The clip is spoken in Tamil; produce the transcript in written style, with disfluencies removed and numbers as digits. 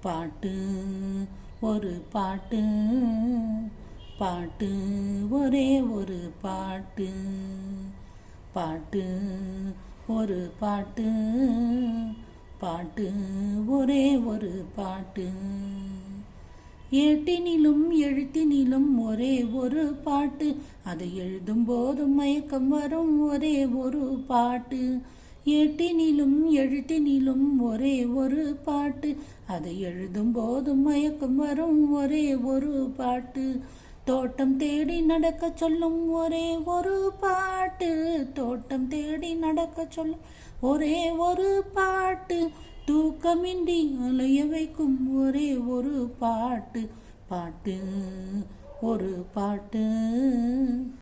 பாட்டு ஒரு பாட்டு, பாட்டு ஒரே ஒரு பாட்டு, பாட்டு ஒரு பாட்டு, பாட்டு ஒரே ஒரு பாட்டு. ஏட்டினிலும் எழுத்தினிலும் ஒரே ஒரு பாட்டு, அதை எழுதும் போதும் மயக்கம் வரும் ஒரே ஒரு பாட்டு. ஏட்டினிலும் எழுத்தினிலும் ஒரே ஒரு பாட்டு, அதை எழுதும் போதும் மயக்கம் வரும் ஒரே ஒரு பாட்டு. தோட்டம் தேடி நடக்க சொல்லும் ஒரே ஒரு பாட்டு, தோட்டம் தேடி நடக்க சொல்லும் ஒரே ஒரு பாட்டு. தூக்கமின்றி அலைய வைக்கும் ஒரே ஒரு பாட்டு, பாட்டு ஒரு பாட்டு.